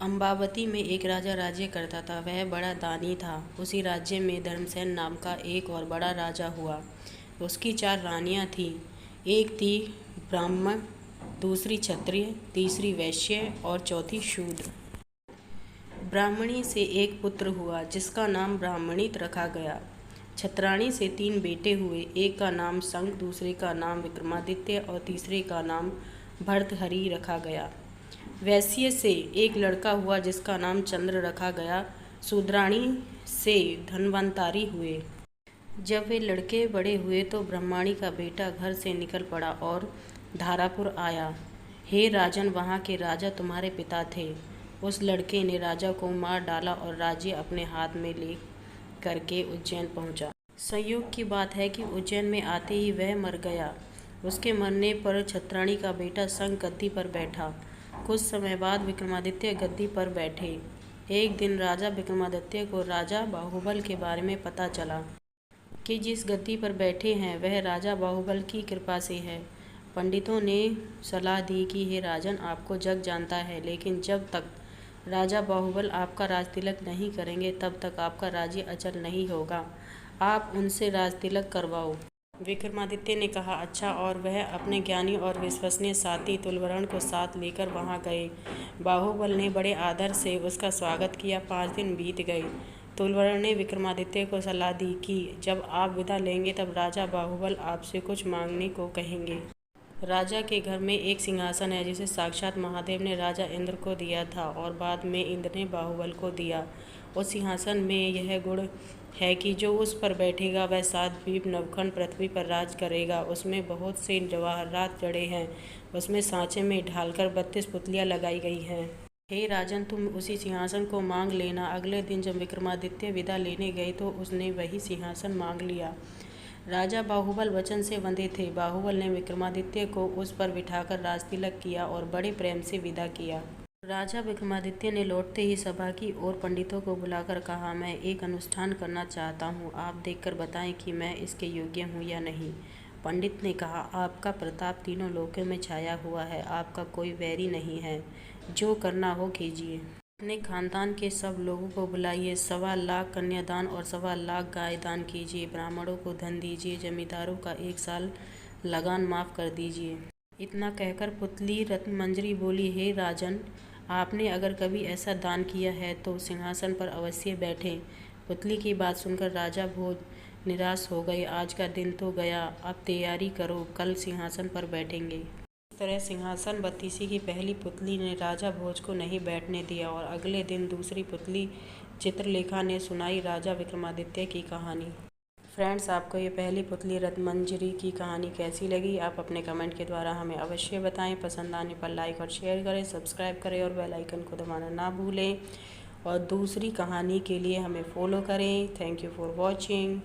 अम्बावती में एक राजा राज्य करता था। वह बड़ा दानी था। उसी राज्य में धर्मसेन नाम का एक और बड़ा राजा हुआ। उसकी 4 रानियां थीं। एक थी ब्राह्मण, दूसरी क्षत्रिय, तीसरी वैश्य और चौथी शूद्र। ब्राह्मणी से एक पुत्र हुआ जिसका नाम ब्राह्मणित रखा गया। क्षत्राणी से 3 बेटे हुए। एक का नाम संग, दूसरे का नाम विक्रमादित्य और तीसरे का नाम भर्तहरि रखा गया। वैश्य से एक लड़का हुआ जिसका नाम चंद्र रखा गया। शूद्राणी से धन्वंतारी हुए। जब वे लड़के बड़े हुए तो ब्रह्माणी का बेटा घर से निकल पड़ा और धारापुर आया। हे राजन, वहाँ के राजा तुम्हारे पिता थे। उस लड़के ने राजा को मार डाला और राज्य अपने हाथ में ले करके उज्जैन पहुँचा। संयोग की बात है कि उज्जैन में आते ही वह मर गया। उसके मरने पर क्षत्राणी का बेटा संग गद्दी पर बैठा। कुछ समय बाद विक्रमादित्य गद्दी पर बैठे। एक दिन राजा विक्रमादित्य को राजा बाहुबल के बारे में पता चला कि जिस गद्दी पर बैठे हैं वह राजा बाहुबल की कृपा से है। पंडितों ने सलाह दी कि हे राजन, आपको जग जानता है, लेकिन जब तक राजा बाहुबल आपका राजतिलक नहीं करेंगे तब तक आपका राज्य अचल नहीं होगा। आप उनसे राजतिलक करवाओ। विक्रमादित्य ने कहा, अच्छा, और वह अपने ज्ञानी और विश्वसनीय साथी तुलवर्ण को साथ लेकर वहां गए। बाहुबल ने बड़े आदर से उसका स्वागत किया। 5 दिन बीत गए। तुलवर्ण ने विक्रमादित्य को सलाह दी कि जब आप विदा लेंगे तब राजा बाहुबल आपसे कुछ मांगने को कहेंगे। राजा के घर में एक सिंहासन है जिसे साक्षात महादेव ने राजा इंद्र को दिया था और बाद में इंद्र ने बाहुबल को दिया। उस सिंहासन में यह गुण है कि जो उस पर बैठेगा वह 7 द्वीप नवखंड पृथ्वी पर राज करेगा। उसमें बहुत से जवाहरात जड़े हैं। उसमें सांचे में ढालकर 32 पुतलियां लगाई गई हैं। हे राजन, तुम उसी सिंहासन को मांग लेना। अगले दिन जब विक्रमादित्य विदा लेने गए तो उसने वही सिंहासन मांग लिया। राजा बाहुबल वचन से बंधे थे। बाहुबल ने विक्रमादित्य को उस पर बिठाकर राजतिलक किया और बड़े प्रेम से विदा किया। राजा विक्रमादित्य ने लौटते ही सभा की ओर पंडितों को बुलाकर कहा, मैं एक अनुष्ठान करना चाहता हूँ। आप देखकर बताएं कि मैं इसके योग्य हूँ या नहीं। पंडित ने कहा, आपका प्रताप तीनों लोकों में छाया हुआ है। आपका कोई वैरी नहीं है। जो करना हो कीजिए। अपने खानदान के सब लोगों को बुलाइए। 1.25 लाख कन्यादान और 1.25 लाख गाय दान कीजिए। ब्राह्मणों को धन दीजिए। जमींदारों का 1 साल लगान माफ़ कर दीजिए। इतना कहकर पुतली रत्नमंजरी बोली, हे राजन, आपने अगर कभी ऐसा दान किया है तो सिंहासन पर अवश्य बैठें। पुतली की बात सुनकर राजा भोज निराश हो गए। आज का दिन तो गया, अब तैयारी करो, कल सिंहासन पर बैठेंगे। इस तरह सिंहासन बत्तीसी की पहली पुतली ने राजा भोज को नहीं बैठने दिया और अगले दिन दूसरी पुतली चित्रलेखा ने सुनाई राजा विक्रमादित्य की कहानी। फ्रेंड्स, आपको ये पहली पुतली रत्नमंजरी की कहानी कैसी लगी? आप अपने कमेंट के द्वारा हमें अवश्य बताएं। पसंद आने पर लाइक और शेयर करें, सब्सक्राइब करें और बेल आइकन को दबाना ना भूलें। और दूसरी कहानी के लिए हमें फॉलो करें। Thank you for watching.